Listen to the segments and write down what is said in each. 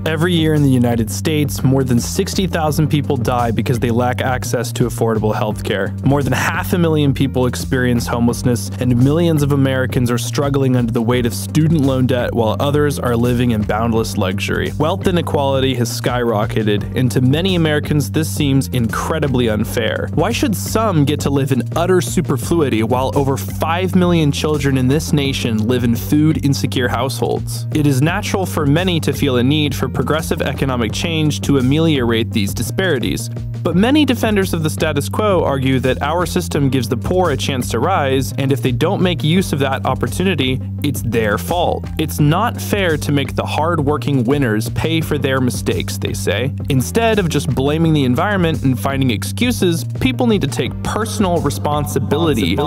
Every year in the United States, more than 60,000 people die because they lack access to affordable healthcare. More than 500,000 people experience homelessness, and millions of Americans are struggling under the weight of student loan debt while others are living in boundless luxury. Wealth inequality has skyrocketed, and to many Americans this seems incredibly unfair. Why should some get to live in utter superfluity while over 5 million children in this nation live in food-insecure households? It is natural for many to feel a need for progressive economic change to ameliorate these disparities. But many defenders of the status quo argue that our system gives the poor a chance to rise, and if they don't make use of that opportunity, it's their fault. It's not fair to make the hard-working winners pay for their mistakes, they say. Instead of just blaming the environment and finding excuses, people need to take personal responsibility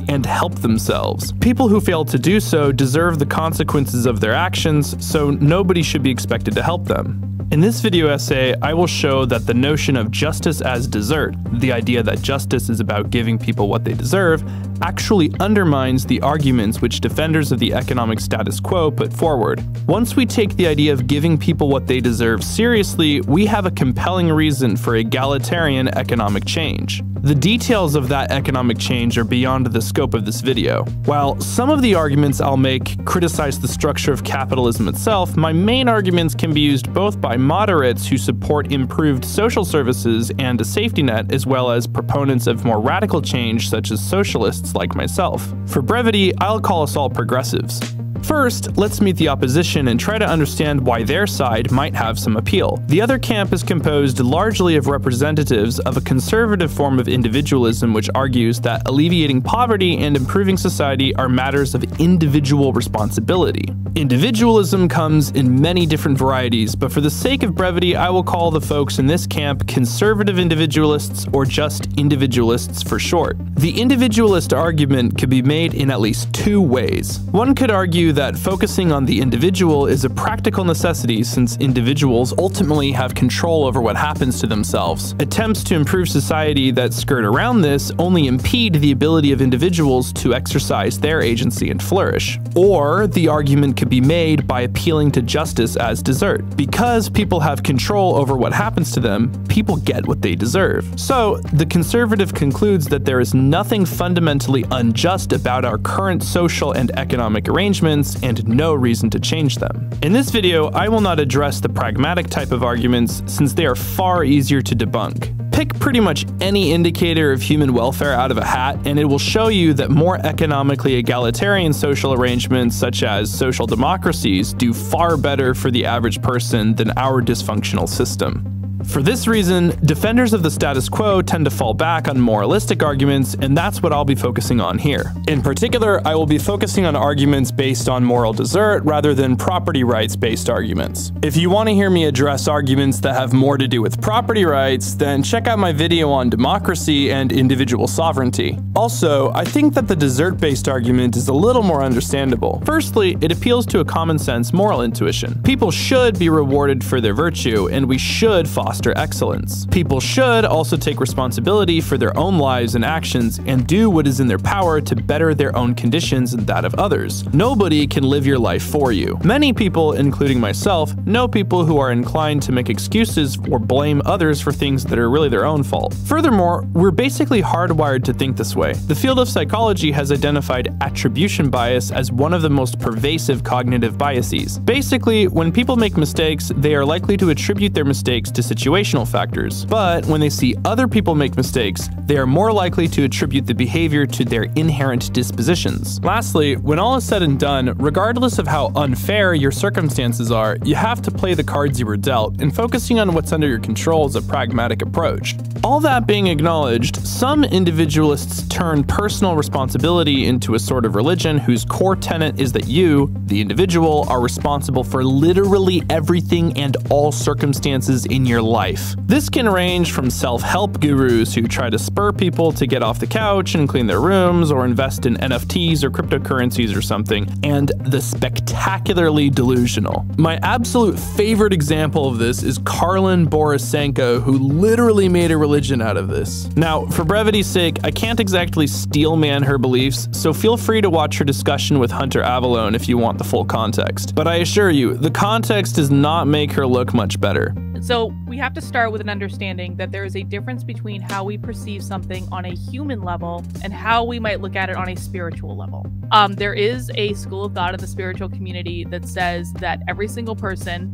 and help themselves. People who fail to do so deserve the consequences of their actions, so nobody should be expected to help them. In this video essay, I will show that the notion of justice as desert, the idea that justice is about giving people what they deserve, actually undermines the arguments which defenders of the economic status quo put forward. Once we take the idea of giving people what they deserve seriously, we have a compelling reason for egalitarian economic change. The details of that economic change are beyond the scope of this video. While some of the arguments I'll make criticize the structure of capitalism itself, my main arguments can be used both by moderates who support improved social services and a safety net, as well as proponents of more radical change such as socialists like myself. For brevity, I'll call us all progressives. First, let's meet the opposition and try to understand why their side might have some appeal. The other camp is composed largely of representatives of a conservative form of individualism which argues that alleviating poverty and improving society are matters of individual responsibility. Individualism comes in many different varieties, but for the sake of brevity, I will call the folks in this camp conservative individualists, or just individualists for short. The individualist argument could be made in at least two ways. One could argue that focusing on the individual is a practical necessity since individuals ultimately have control over what happens to themselves. Attempts to improve society that skirt around this only impede the ability of individuals to exercise their agency and flourish. Or the argument could be made by appealing to justice as desert. Because people have control over what happens to them, people get what they deserve. So the conservative concludes that there is nothing fundamentally unjust about our current social and economic arrangements and no reason to change them. In this video, I will not address the pragmatic type of arguments since they are far easier to debunk. Pick pretty much any indicator of human welfare out of a hat, and it will show you that more economically egalitarian social arrangements, such as social democracies, do far better for the average person than our dysfunctional system. For this reason, defenders of the status quo tend to fall back on moralistic arguments, and that's what I'll be focusing on here. In particular, I will be focusing on arguments based on moral desert rather than property rights-based arguments. If you want to hear me address arguments that have more to do with property rights, then check out my video on democracy and individual sovereignty. Also, I think that the desert-based argument is a little more understandable. Firstly, it appeals to a common-sense moral intuition. People should be rewarded for their virtue, and we should foster excellence. People should also take responsibility for their own lives and actions and do what is in their power to better their own conditions and that of others. Nobody can live your life for you. Many people, including myself, know people who are inclined to make excuses or blame others for things that are really their own fault. Furthermore, we're basically hardwired to think this way. The field of psychology has identified attribution bias as one of the most pervasive cognitive biases. Basically, when people make mistakes, they are likely to attribute their mistakes to situational factors, but when they see other people make mistakes, they are more likely to attribute the behavior to their inherent dispositions. Lastly, when all is said and done, regardless of how unfair your circumstances are, you have to play the cards you were dealt, and focusing on what's under your control is a pragmatic approach. All that being acknowledged, some individualists turn personal responsibility into a sort of religion whose core tenet is that you, the individual, are responsible for literally everything and all circumstances in your life. This can range from self-help gurus who try to spur people to get off the couch and clean their rooms or invest in NFTs or cryptocurrencies or something, and the spectacularly delusional. My absolute favorite example of this is Karlin Borisenko, who literally made a religion out of this. Now, for brevity's sake, I can't exactly steelman her beliefs, so feel free to watch her discussion with Hunter Avallone if you want the full context. But I assure you, the context does not make her look much better. So we have to start with an understanding that there is a difference between how we perceive something on a human level and how we might look at it on a spiritual level. There is a school of thought in the spiritual community that says that every single person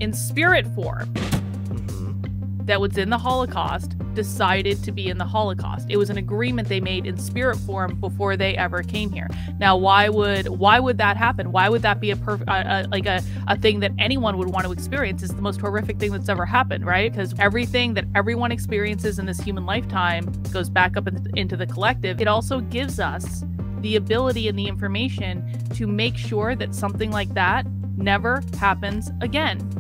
in spirit form that was in the Holocaust decided to be in the Holocaust. It was an agreement they made in spirit form before they ever came here. Now, why would that happen? Why would that be a thing that anyone would want to experience? It's the most horrific thing that's ever happened, right? Because everything that everyone experiences in this human lifetime goes back up into the collective. It also gives us the ability and the information to make sure that something like that never happens again.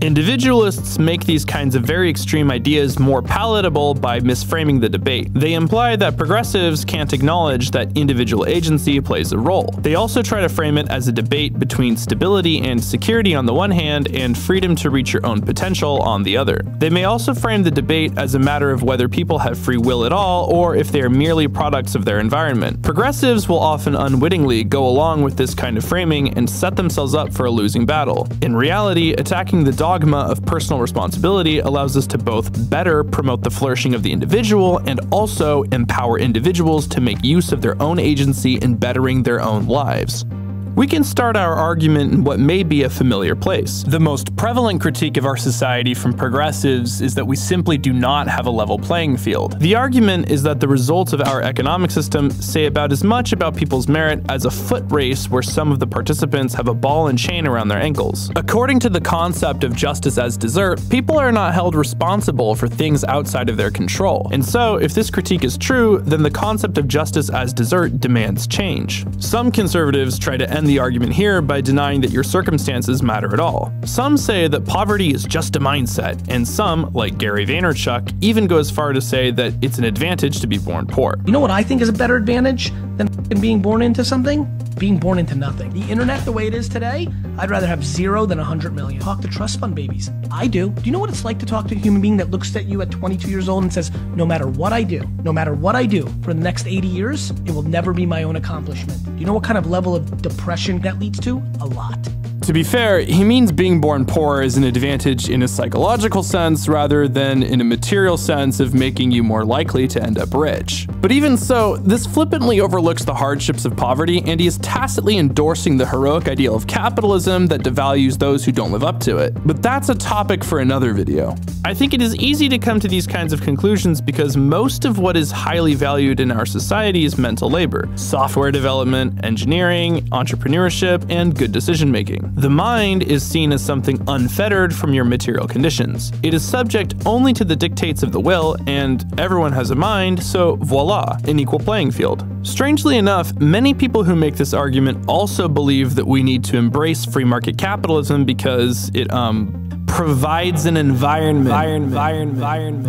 Individualists make these kinds of very extreme ideas more palatable by misframing the debate. They imply that progressives can't acknowledge that individual agency plays a role. They also try to frame it as a debate between stability and security on the one hand and freedom to reach your own potential on the other. They may also frame the debate as a matter of whether people have free will at all or if they are merely products of their environment. Progressives will often unwittingly go along with this kind of framing and set themselves up for a losing battle. In reality, attacking the dogma of personal responsibility allows us to both better promote the flourishing of the individual and also empower individuals to make use of their own agency in bettering their own lives. We can start our argument in what may be a familiar place. The most prevalent critique of our society from progressives is that we simply do not have a level playing field. The argument is that the results of our economic system say about as much about people's merit as a foot race where some of the participants have a ball and chain around their ankles. According to the concept of justice as desert, people are not held responsible for things outside of their control. And so, if this critique is true, then the concept of justice as desert demands change. Some conservatives try to end the argument here by denying that your circumstances matter at all. Some say that poverty is just a mindset, and some, like Gary Vaynerchuk, even go as far to say that it's an advantage to be born poor. You know what I think is a better advantage than being born into something? Being born into nothing. The internet the way it is today, I'd rather have 0 than 100 million. Talk to trust fund babies. I do. Do you know what it's like to talk to a human being that looks at you at 22 years old and says, no matter what I do for the next 80 years, it will never be my own accomplishment? Do you know what kind of level of depression that leads to? A lot. To be fair, he means being born poor is an advantage in a psychological sense rather than in a material sense of making you more likely to end up rich. But even so, this flippantly overlooks the hardships of poverty, and he is tacitly endorsing the heroic ideal of capitalism that devalues those who don't live up to it. But that's a topic for another video. I think it is easy to come to these kinds of conclusions because most of what is highly valued in our society is mental labor: software development, engineering, entrepreneurship, and good decision making. The mind is seen as something unfettered from your material conditions. It is subject only to the dictates of the will, and everyone has a mind, so voila, an equal playing field. Strangely enough, many people who make this argument also believe that we need to embrace free market capitalism because it, provides an environment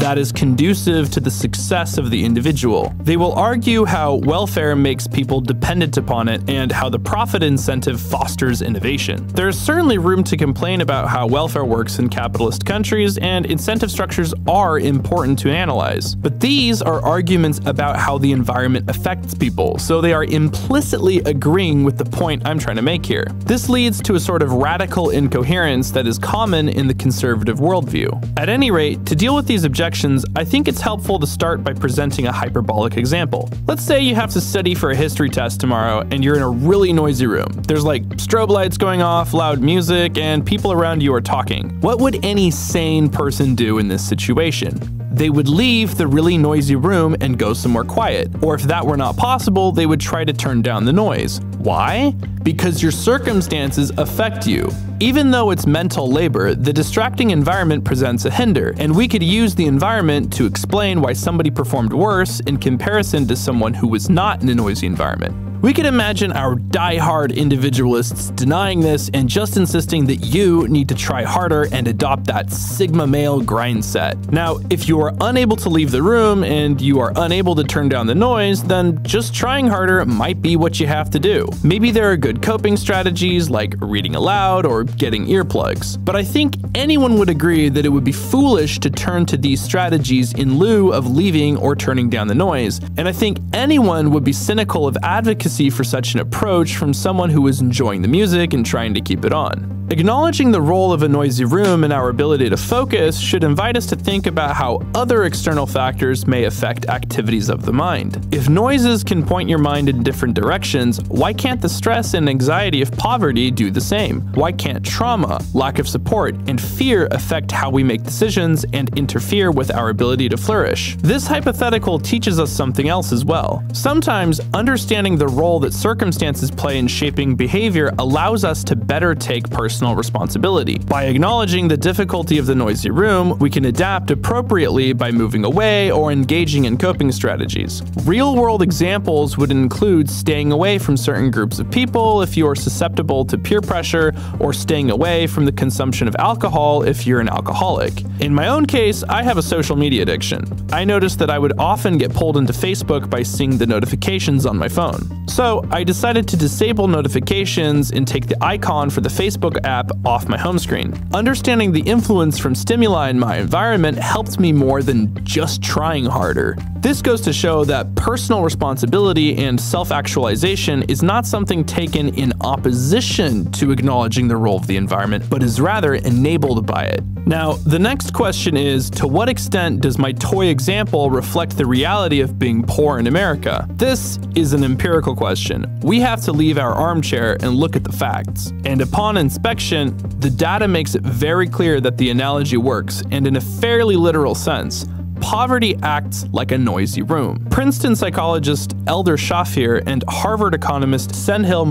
that is conducive to the success of the individual. They will argue how welfare makes people dependent upon it and how the profit incentive fosters innovation. There is certainly room to complain about how welfare works in capitalist countries, and incentive structures are important to analyze. But these are arguments about how the environment affects people, so they are implicitly agreeing with the point I'm trying to make here. This leads to a sort of radical incoherence that is common in the conservative worldview. At any rate, to deal with these objections, I think it's helpful to start by presenting a hyperbolic example. Let's say you have to study for a history test tomorrow and you're in a really noisy room. There's like strobe lights going off, loud music, and people around you are talking. What would any sane person do in this situation? They would leave the really noisy room and go somewhere quiet. Or if that were not possible, they would try to turn down the noise. Why? Because your circumstances affect you. Even though it's mental labor, the distracting environment presents a hinder, and we could use the environment to explain why somebody performed worse in comparison to someone who was not in a noisy environment. We can imagine our die-hard individualists denying this and just insisting that you need to try harder and adopt that Sigma male grind set. Now, if you are unable to leave the room and you are unable to turn down the noise, then just trying harder might be what you have to do. Maybe there are good coping strategies like reading aloud or getting earplugs, but I think anyone would agree that it would be foolish to turn to these strategies in lieu of leaving or turning down the noise, and I think anyone would be cynical of advocacy for such an approach from someone who is enjoying the music and trying to keep it on. Acknowledging the role of a noisy room in our ability to focus should invite us to think about how other external factors may affect activities of the mind. If noises can point your mind in different directions, why can't the stress and anxiety of poverty do the same? Why can't trauma, lack of support, and fear affect how we make decisions and interfere with our ability to flourish? This hypothetical teaches us something else as well. Sometimes, understanding the role that circumstances play in shaping behavior allows us to better take personal responsibility. By acknowledging the difficulty of the noisy room, we can adapt appropriately by moving away or engaging in coping strategies. Real-world examples would include staying away from certain groups of people if you are susceptible to peer pressure, or staying away from the consumption of alcohol if you're an alcoholic. In my own case, I have a social media addiction. I noticed that I would often get pulled into Facebook by seeing the notifications on my phone. So I decided to disable notifications and take the icon for the Facebook app off my home screen. Understanding the influence from stimuli in my environment helped me more than just trying harder. This goes to show that personal responsibility and self-actualization is not something taken in opposition to acknowledging the role of the environment, but is rather enabled by it. Now, the next question is, to what extent does my toy example reflect the reality of being poor in America? This is an empirical question. We have to leave our armchair and look at the facts. And upon inspection, the data makes it very clear that the analogy works, and in a fairly literal sense. Poverty acts like a noisy room. Princeton psychologist Elder Shafir and Harvard economist Sandel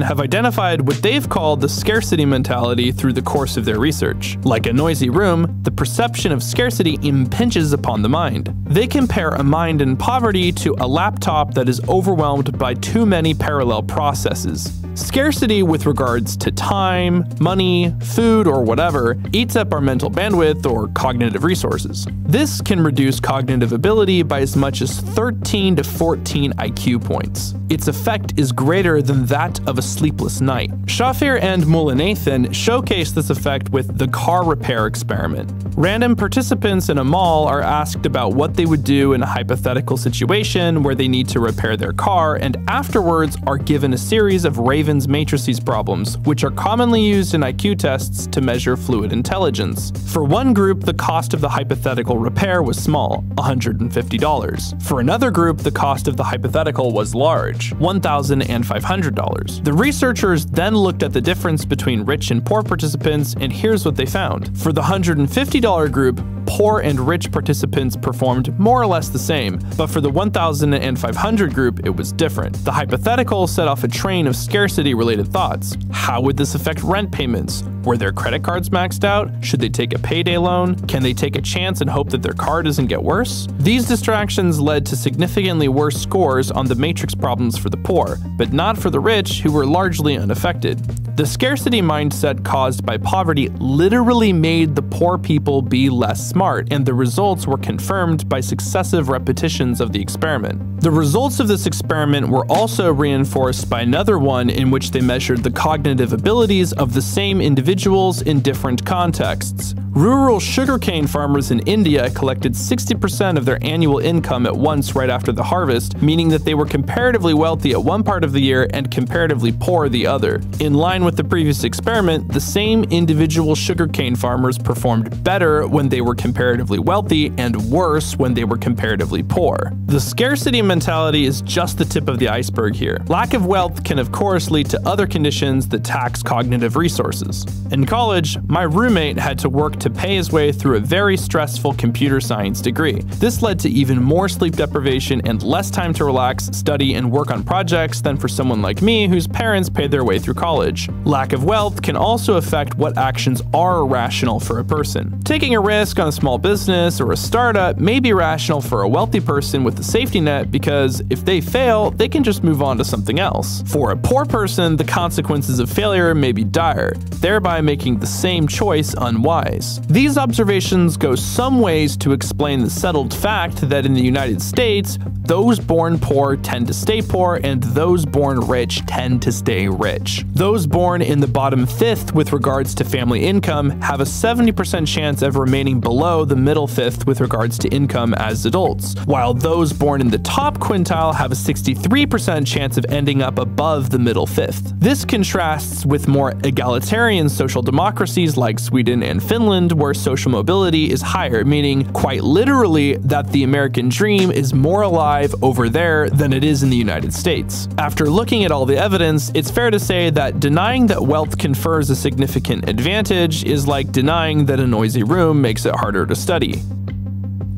have identified what they've called the scarcity mentality through the course of their research. Like a noisy room, the perception of scarcity impinges upon the mind. They compare a mind in poverty to a laptop that is overwhelmed by too many parallel processes. Scarcity with regards to time, money, food, or whatever eats up our mental bandwidth or cognitive resources. This can reduce cognitive ability by as much as 13 to 14 IQ points. Its effect is greater than that of a sleepless night. Shafir and Mullainathan showcase this effect with the car repair experiment. Random participants in a mall are asked about what they would do in a hypothetical situation where they need to repair their car, and afterwards are given a series of Raven's matrices problems, which are commonly used in IQ tests to measure fluid intelligence. For one group, the cost of the hypothetical repair was small, $150. For another group, the cost of the hypothetical was large, $1,500. The researchers then looked at the difference between rich and poor participants, and here's what they found. For the $150 group, poor and rich participants performed more or less the same, but for the 1,500 group, it was different. The hypothetical set off a train of scarcity-related thoughts. How would this affect rent payments? Were their credit cards maxed out? Should they take a payday loan? Can they take a chance and hope that their car doesn't get worse? These distractions led to significantly worse scores on the matrix problems for the poor, but not for the rich, who were largely unaffected. The scarcity mindset caused by poverty literally made the poor people be less smart, and the results were confirmed by successive repetitions of the experiment. The results of this experiment were also reinforced by another one in which they measured the cognitive abilities of the same individuals in different contexts. Rural sugarcane farmers in India collected 60% of their annual income at once right after the harvest, meaning that they were comparatively wealthy at one part of the year and comparatively poor the other. In line with the previous experiment, the same individual sugarcane farmers performed better when they were comparatively wealthy and worse when they were comparatively poor. The scarcity mentality is just the tip of the iceberg here. Lack of wealth can of course lead to other conditions that tax cognitive resources. In college, my roommate had to work to pay his way through a very stressful computer science degree. This led to even more sleep deprivation and less time to relax, study, and work on projects than for someone like me whose parents paid their way through college. Lack of wealth can also affect what actions are rational for a person. Taking a risk on small business or a startup may be rational for a wealthy person with a safety net because if they fail, they can just move on to something else. For a poor person, the consequences of failure may be dire, thereby making the same choice unwise. These observations go some ways to explain the settled fact that in the United States, those born poor tend to stay poor and those born rich tend to stay rich. Those born in the bottom fifth with regards to family income have a 70% chance of remaining below the middle fifth with regards to income as adults, while those born in the top quintile have a 63% chance of ending up above the middle fifth. This contrasts with more egalitarian social democracies like Sweden and Finland, where social mobility is higher, meaning quite literally that the American dream is more alive over there than it is in the United States. After looking at all the evidence, it's fair to say that denying that wealth confers a significant advantage is like denying that a noisy room makes it harder to study.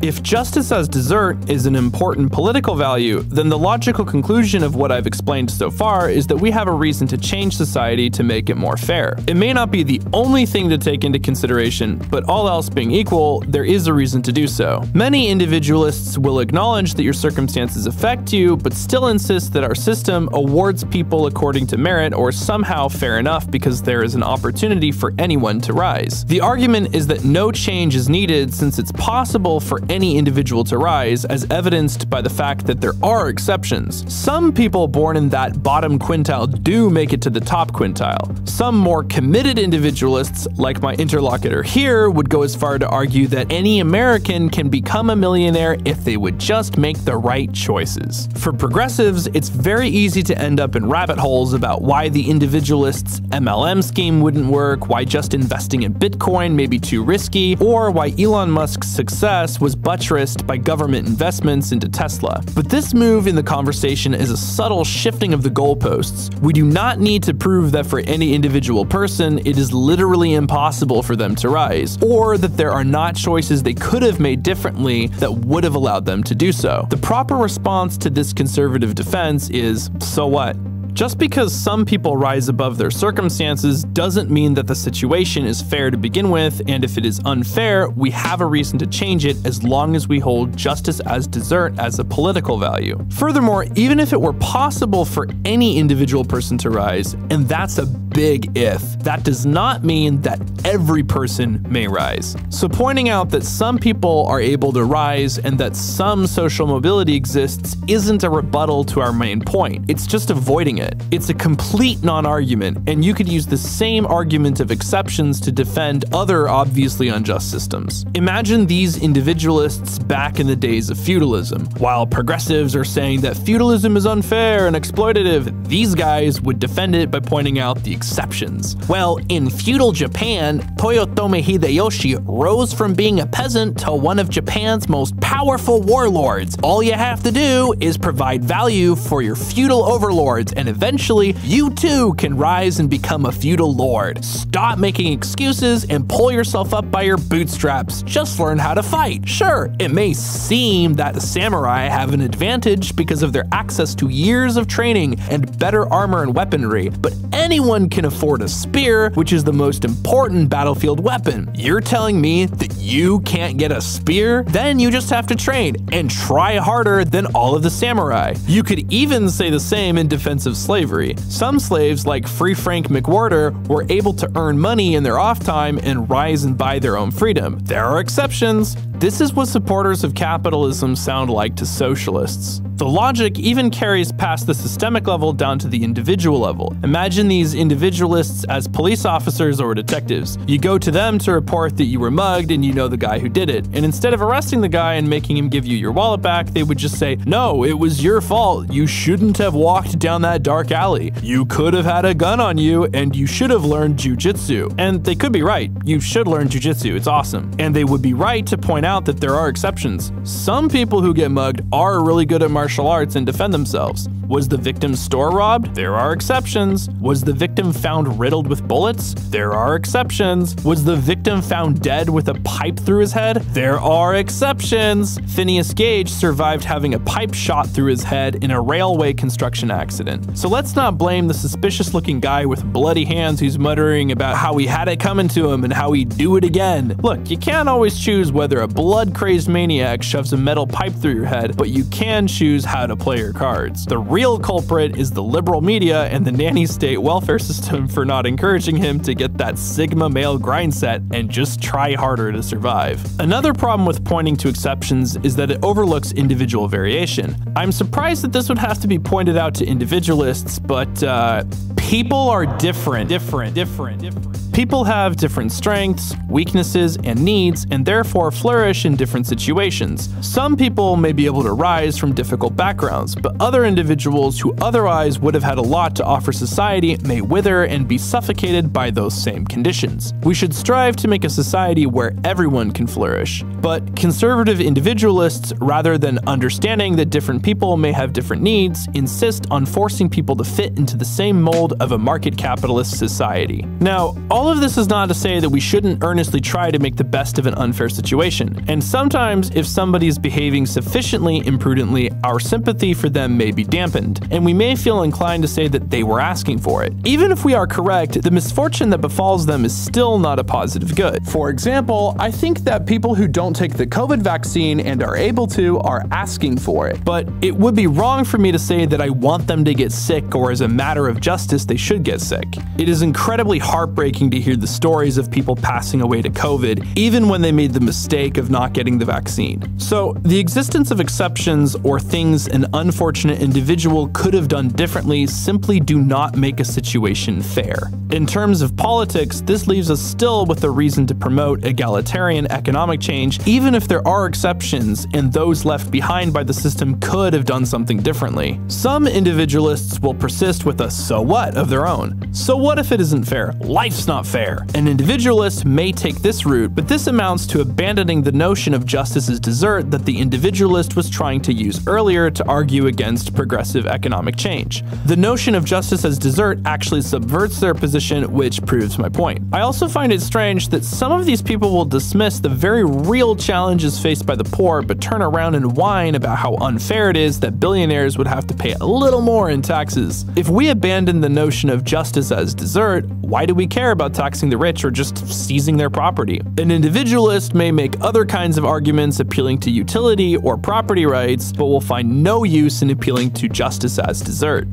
If justice as dessert is an important political value, then the logical conclusion of what I've explained so far is that we have a reason to change society to make it more fair. It may not be the only thing to take into consideration, but all else being equal, there is a reason to do so. Many individualists will acknowledge that your circumstances affect you, but still insist that our system awards people according to merit or somehow fair enough because there is an opportunity for anyone to rise. The argument is that no change is needed since it's possible for any individual to rise, as evidenced by the fact that there are exceptions. Some people born in that bottom quintile do make it to the top quintile. Some more committed individualists, like my interlocutor here, would go as far to argue that any American can become a millionaire if they would just make the right choices. For progressives, it's very easy to end up in rabbit holes about why the individualist's MLM scheme wouldn't work, why just investing in Bitcoin may be too risky, or why Elon Musk's success was buttressed by government investments into Tesla. But this move in the conversation is a subtle shifting of the goalposts. We do not need to prove that for any individual person, it is literally impossible for them to rise, or that there are not choices they could have made differently that would have allowed them to do so. The proper response to this conservative defense is, so what? Just because some people rise above their circumstances doesn't mean that the situation is fair to begin with, and if it is unfair, we have a reason to change it as long as we hold justice as dessert as a political value. Furthermore, even if it were possible for any individual person to rise, and that's a big if, that does not mean that every person may rise. So pointing out that some people are able to rise and that some social mobility exists isn't a rebuttal to our main point. It's just avoiding it. It's a complete non-argument, and you could use the same argument of exceptions to defend other obviously unjust systems. Imagine these individualists back in the days of feudalism. While progressives are saying that feudalism is unfair and exploitative, these guys would defend it by pointing out the exceptions. Well, in feudal Japan, Toyotomi Hideyoshi rose from being a peasant to one of Japan's most powerful warlords. All you have to do is provide value for your feudal overlords, and eventually you too can rise and become a feudal lord. Stop making excuses and pull yourself up by your bootstraps. Just learn how to fight. Sure, it may seem that the samurai have an advantage because of their access to years of training and better armor and weaponry, but anyone can afford a spear, which is the most important battlefield weapon. You're telling me that you can't get a spear? Then you just have to train and try harder than all of the samurai. You could even say the same in defense of slavery. Some slaves, like Free Frank McWhorter, were able to earn money in their off time and rise and buy their own freedom. There are exceptions. This is what supporters of capitalism sound like to socialists. The logic even carries past the systemic level down to the individual level. Imagine these individualists as police officers or detectives. You go to them to report that you were mugged and you know the guy who did it. And instead of arresting the guy and making him give you your wallet back, they would just say, "No, it was your fault. You shouldn't have walked down that dark alley. You could have had a gun on you and you should have learned jujitsu." And they could be right. You should learn jujitsu. It's awesome. And they would be right to point out that there are exceptions. Some people who get mugged are really good at martial arts and defend themselves. Was the victim's store robbed? There are exceptions. Was the victim found riddled with bullets? There are exceptions. Was the victim found dead with a pipe through his head? There are exceptions. Phineas Gage survived having a pipe shot through his head in a railway construction accident. So let's not blame the suspicious-looking guy with bloody hands who's muttering about how he had it coming to him and how he'd do it again. Look, you can't always choose whether a blood-crazed maniac shoves a metal pipe through your head, but you can choose how to play your cards. The real culprit is the liberal media and the nanny state welfare system for not encouraging him to get that Sigma male grind set and just try harder to survive. Another problem with pointing to exceptions is that it overlooks individual variation. I'm surprised that this would have to be pointed out to individualists, but people are different. People have different strengths, weaknesses, and needs, and therefore flourish in different situations. Some people may be able to rise from difficult backgrounds, but other individuals who otherwise would have had a lot to offer society may wither and be suffocated by those same conditions. We should strive to make a society where everyone can flourish. But conservative individualists, rather than understanding that different people may have different needs, insist on forcing people to fit into the same mold of a market capitalist society. Now, all of this is not to say that we shouldn't earnestly try to make the best of an unfair situation, and sometimes if somebody is behaving sufficiently imprudently, our sympathy for them may be dampened, and we may feel inclined to say that they were asking for it. Even if we are correct, the misfortune that befalls them is still not a positive good. For example, I think that people who don't take the COVID vaccine and are able to are asking for it, but it would be wrong for me to say that I want them to get sick or as a matter of justice they should get sick. It is incredibly heartbreaking to hear the stories of people passing away to COVID, even when they made the mistake of not getting the vaccine. So, the existence of exceptions or things an unfortunate individual could have done differently simply do not make a situation fair. In terms of politics, this leaves us still with a reason to promote egalitarian economic change, even if there are exceptions and those left behind by the system could have done something differently. Some individualists will persist with a "so what" of their own. So what if it isn't fair? Life's not fair. An individualist may take this route, but this amounts to abandoning the notion of justice as dessert that the individualist was trying to use earlier to argue against progressive economic change. The notion of justice as dessert actually subverts their position, which proves my point. I also find it strange that some of these people will dismiss the very real challenges faced by the poor, but turn around and whine about how unfair it is that billionaires would have to pay a little more in taxes. If we abandon the notion of justice as dessert, why do we care about taxing the rich or just seizing their property? An individualist may make other kinds of arguments appealing to utility or property rights, but will find no use in appealing to justice as dessert.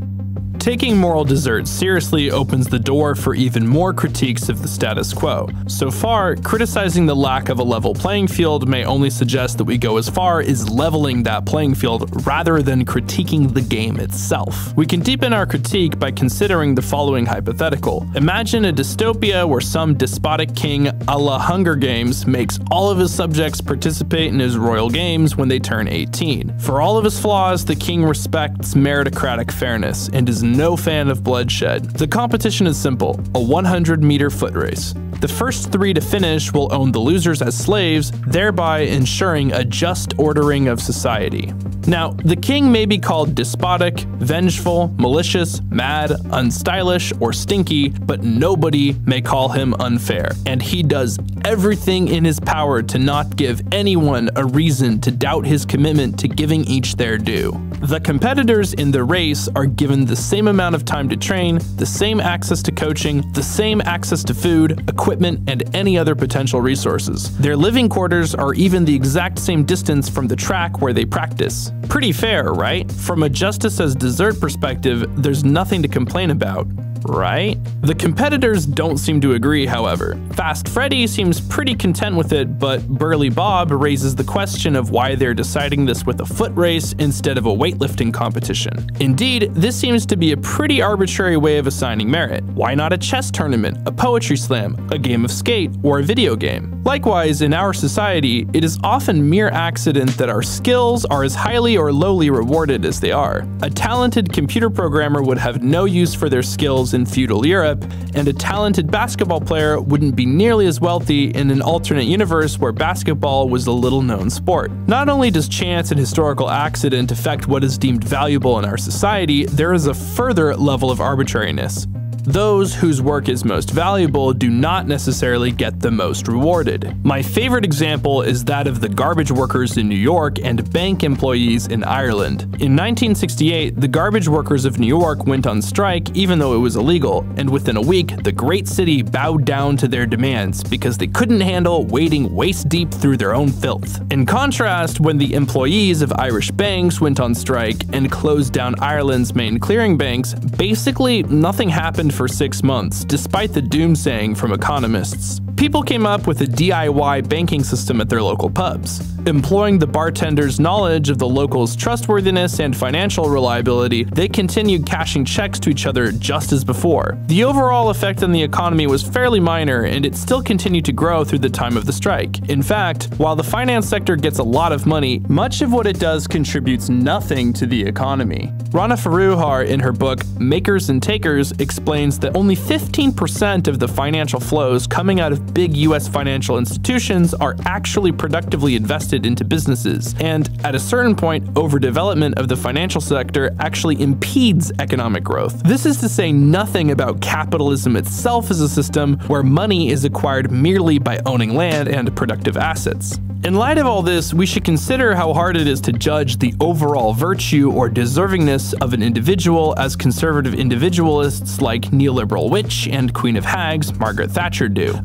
Taking moral dessert seriously opens the door for even more critiques of the status quo. So far, criticizing the lack of a level playing field may only suggest that we go as far as leveling that playing field rather than critiquing the game itself. We can deepen our critique by considering the following hypothetical. Imagine a dystopia where some despotic king a la Hunger Games makes all of his subjects participate in his royal games when they turn 18. For all of his flaws, the king respects meritocratic fairness and is no fan of bloodshed. The competition is simple, a 100-meter foot race. The first 3 to finish will own the losers as slaves, thereby ensuring a just ordering of society. Now, the king may be called despotic, vengeful, malicious, mad, unstylish, or stinky, but nobody may call him unfair, and he does everything in his power to not give anyone a reason to doubt his commitment to giving each their due. The competitors in the race are given the same amount of time to train, the same access to coaching, the same access to food, equipment, and any other potential resources. Their living quarters are even the exact same distance from the track where they practice. Pretty fair, right? From a justice as dessert perspective, there's nothing to complain about, right? The competitors don't seem to agree, however. Fast Freddy seems pretty content with it, but Burly Bob raises the question of why they're deciding this with a foot race instead of a weightlifting competition. Indeed, this seems to be a pretty arbitrary way of assigning merit. Why not a chess tournament, a poetry slam, a game of skate, or a video game? Likewise, in our society, it is often mere accident that our skills are as highly or lowly rewarded as they are. A talented computer programmer would have no use for their skills in feudal Europe, and a talented basketball player wouldn't be nearly as wealthy in an alternate universe where basketball was a little-known sport. Not only does chance and historical accident affect what is deemed valuable in our society, there is a further level of arbitrariness. Those whose work is most valuable do not necessarily get the most rewarded. My favorite example is that of the garbage workers in New York and bank employees in Ireland. In 1968, the garbage workers of New York went on strike even though it was illegal, and within a week, the great city bowed down to their demands because they couldn't handle wading waist-deep through their own filth. In contrast, when the employees of Irish banks went on strike and closed down Ireland's main clearing banks, basically nothing happened for 6 months, despite the doomsaying from economists. People came up with a DIY banking system at their local pubs. Employing the bartender's knowledge of the locals' trustworthiness and financial reliability, they continued cashing checks to each other just as before. The overall effect on the economy was fairly minor, and it still continued to grow through the time of the strike. In fact, while the finance sector gets a lot of money, much of what it does contributes nothing to the economy. Rana Foroohar, in her book Makers and Takers, explains that only 15% of the financial flows coming out of big US financial institutions are actually productively invested into businesses, and at a certain point, overdevelopment of the financial sector actually impedes economic growth. This is to say nothing about capitalism itself as a system where money is acquired merely by owning land and productive assets. In light of all this, we should consider how hard it is to judge the overall virtue or deservingness of an individual as conservative individualists like neoliberal witch and Queen of Hags Margaret Thatcher do.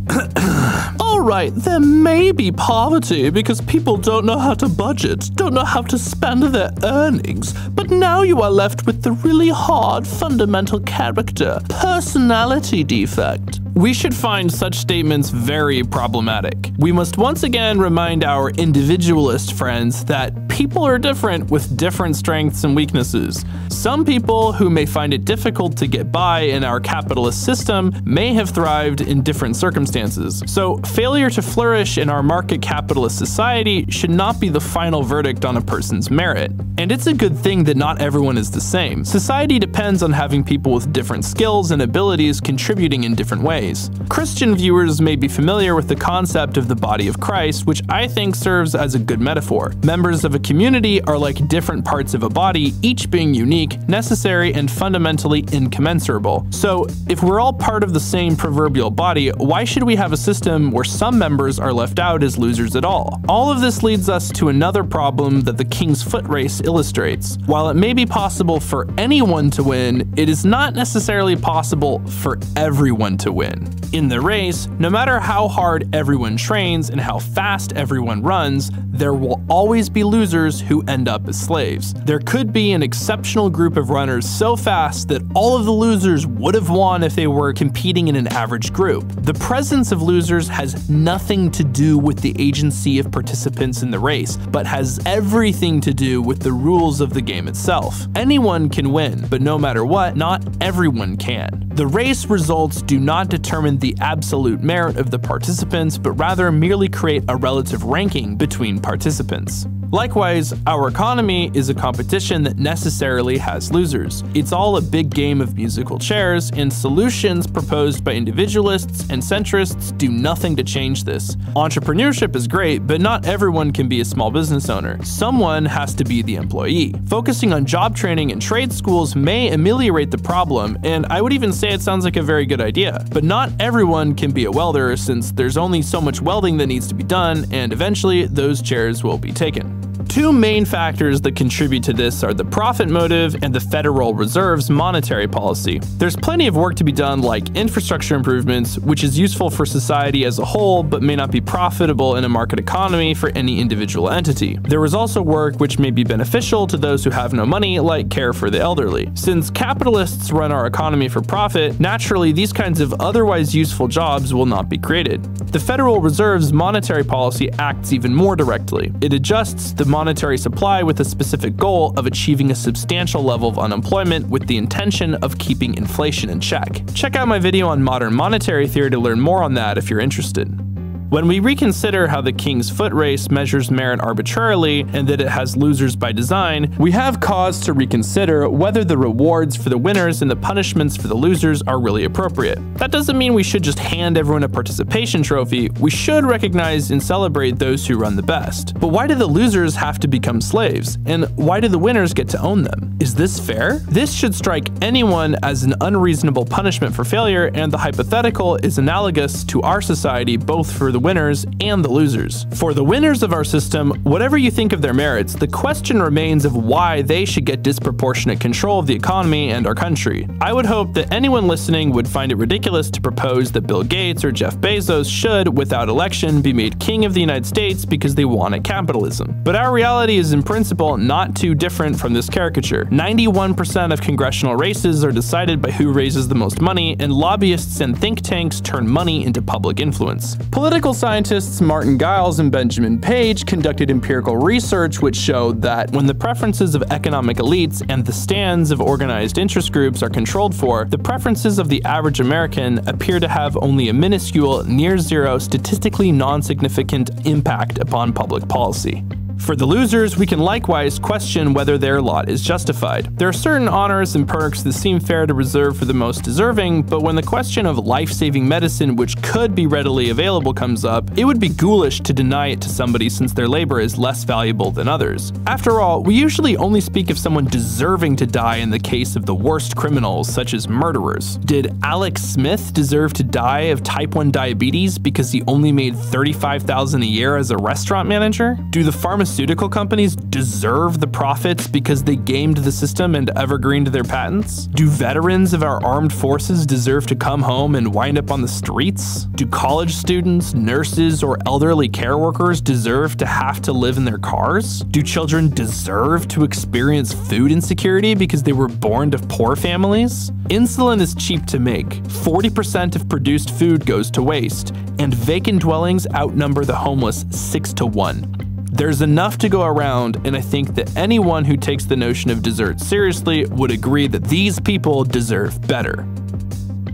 Alright, there may be poverty because people don't know how to budget, don't know how to spend their earnings, but now you are left with the really hard fundamental character, personality defect. We should find such statements very problematic. We must once again remind our individualist friends that people are different with different strengths and weaknesses. Some people who may find it difficult to get by in our capitalist system may have thrived in different circumstances. So failure to flourish in our market capitalist society should not be the final verdict on a person's merit. And it's a good thing that not everyone is the same. Society depends on having people with different skills and abilities contributing in different ways. Christian viewers may be familiar with the concept of the body of Christ, which I think serves as a good metaphor. Members of a community are like different parts of a body, each being unique, necessary, and fundamentally incommensurable. So, if we're all part of the same proverbial body, why should we have a system where some members are left out as losers at all? All of this leads us to another problem that the King's Foot race illustrates. While it may be possible for anyone to win, it is not necessarily possible for everyone to win. In the race, no matter how hard everyone trains and how fast everyone runs, there will always be losers who end up as slaves. There could be an exceptional group of runners so fast that all of the losers would have won if they were competing in an average group. The presence of losers has nothing to do with the agency of participants in the race, but has everything to do with the rules of the game itself. Anyone can win, but no matter what, not everyone can. The race results do not determine the absolute merit of the participants, but rather merely create a relative ranking between participants. Likewise, our economy is a competition that necessarily has losers. It's all a big game of musical chairs, and solutions proposed by individualists and centrists do nothing to change this. Entrepreneurship is great, but not everyone can be a small business owner. Someone has to be the employee. Focusing on job training and trade schools may ameliorate the problem, and I would even say it sounds like a very good idea. But not everyone can be a welder, since there's only so much welding that needs to be done, and eventually those chairs will be taken. Two main factors that contribute to this are the profit motive and the Federal Reserve's monetary policy. There's plenty of work to be done, like infrastructure improvements, which is useful for society as a whole but may not be profitable in a market economy for any individual entity. There is also work which may be beneficial to those who have no money, like care for the elderly. Since capitalists run our economy for profit, naturally these kinds of otherwise useful jobs will not be created. The Federal Reserve's monetary policy acts even more directly. It adjusts the monetary supply with a specific goal of achieving a substantial level of unemployment with the intention of keeping inflation in check. Check out my video on modern monetary theory to learn more on that if you're interested. When we reconsider how the King's Foot race measures merit arbitrarily and that it has losers by design, we have cause to reconsider whether the rewards for the winners and the punishments for the losers are really appropriate. That doesn't mean we should just hand everyone a participation trophy. We should recognize and celebrate those who run the best. But why do the losers have to become slaves? And why do the winners get to own them? Is this fair? This should strike anyone as an unreasonable punishment for failure, and the hypothetical is analogous to our society both for the winners and the losers. For the winners of our system, whatever you think of their merits, the question remains of why they should get disproportionate control of the economy and our country. I would hope that anyone listening would find it ridiculous to propose that Bill Gates or Jeff Bezos should, without election, be made king of the United States because they wanted capitalism. But our reality is in principle not too different from this caricature. 91% of congressional races are decided by who raises the most money, and lobbyists and think tanks turn money into public influence. Political scientists Martin Giles and Benjamin Page conducted empirical research which showed that when the preferences of economic elites and the stands of organized interest groups are controlled for, the preferences of the average American appear to have only a minuscule, near-zero, statistically non-significant impact upon public policy. For the losers, we can likewise question whether their lot is justified. There are certain honors and perks that seem fair to reserve for the most deserving, but when the question of life-saving medicine which could be readily available comes up, it would be ghoulish to deny it to somebody since their labor is less valuable than others. After all, we usually only speak of someone deserving to die in the case of the worst criminals, such as murderers. Did Alex Smith deserve to die of type 1 diabetes because he only made $35,000 a year as a restaurant manager? Do the pharmaceutical companies deserve the profits because they gamed the system and evergreened their patents? Do veterans of our armed forces deserve to come home and wind up on the streets? Do college students, nurses, or elderly care workers deserve to have to live in their cars? Do children deserve to experience food insecurity because they were born to poor families? Insulin is cheap to make. 40% of produced food goes to waste, and vacant dwellings outnumber the homeless 6 to 1. There's enough to go around, and I think that anyone who takes the notion of desert seriously would agree that these people deserve better.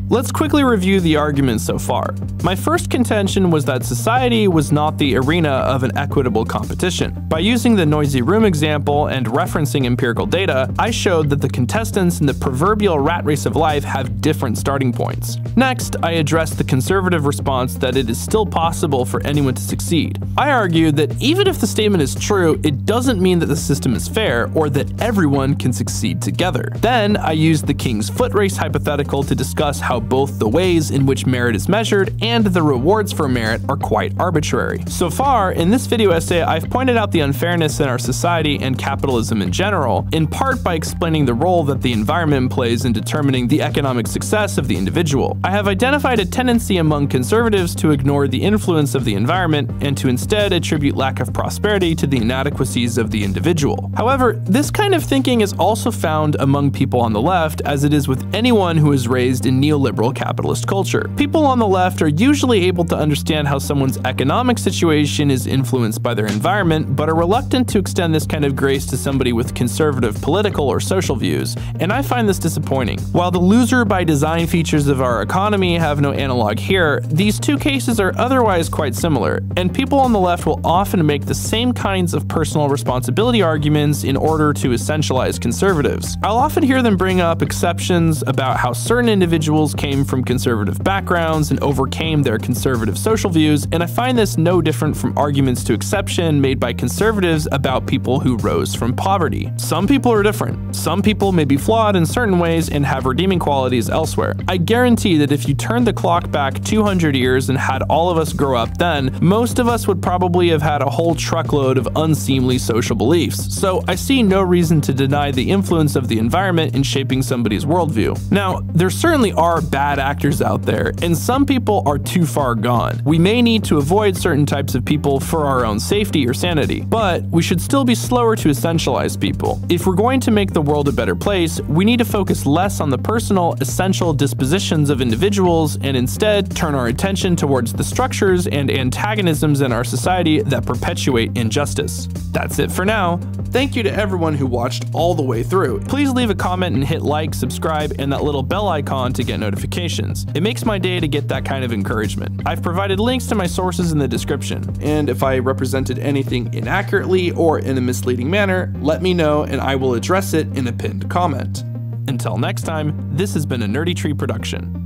Let's quickly review the arguments so far. My first contention was that society was not the arena of an equitable competition. By using the noisy room example and referencing empirical data, I showed that the contestants in the proverbial rat race of life have different starting points. Next, I addressed the conservative response that it is still possible for anyone to succeed. I argued that even if the statement is true, it doesn't mean that the system is fair or that everyone can succeed together. Then, I used the King's Foot race hypothetical to discuss how both the ways in which merit is measured and the rewards for merit are quite arbitrary. So far, in this video essay, I've pointed out the unfairness in our society and capitalism in general, in part by explaining the role that the environment plays in determining the economic success of the individual. I have identified a tendency among conservatives to ignore the influence of the environment and to instead attribute lack of prosperity to the inadequacies of the individual. However, this kind of thinking is also found among people on the left, as it is with anyone who is raised in neoliberal capitalist culture. People on the left are usually able to understand how someone's economic situation is influenced by their environment, but are reluctant to extend this kind of grace to somebody with conservative political or social views, and I find this disappointing. While the loser by design features of our economy have no analog here, these two cases are otherwise quite similar, and people on the left will often make the same kinds of personal responsibility arguments in order to essentialize conservatives. I'll often hear them bring up exceptions about how certain individuals came from conservative backgrounds and overcame their conservative social views, and I find this no different from arguments to exception made by conservatives about people who rose from poverty. Some people are different. Some people may be flawed in certain ways and have redeeming qualities elsewhere. I guarantee that if you turned the clock back 200 years and had all of us grow up then, most of us would probably have had a whole truckload of unseemly social beliefs, so I see no reason to deny the influence of the environment in shaping somebody's worldview. Now, there certainly are bad actors out there, and some people are too far gone. We may need to avoid certain types of people for our own safety or sanity, but we should still be slower to essentialize people. If we're going to make the world a better place, we need to focus less on the personal, essential dispositions of individuals and instead turn our attention towards the structures and antagonisms in our society that perpetuate injustice. That's it for now. Thank you to everyone who watched all the way through. Please leave a comment and hit like, subscribe, and that little bell icon to get notifications. It makes my day to get that kind of encouragement. I've provided links to my sources in the description, and if I represented anything inaccurately or in a misleading manner, let me know and I will address it in a pinned comment. Until next time, this has been a Nerdy Tree production.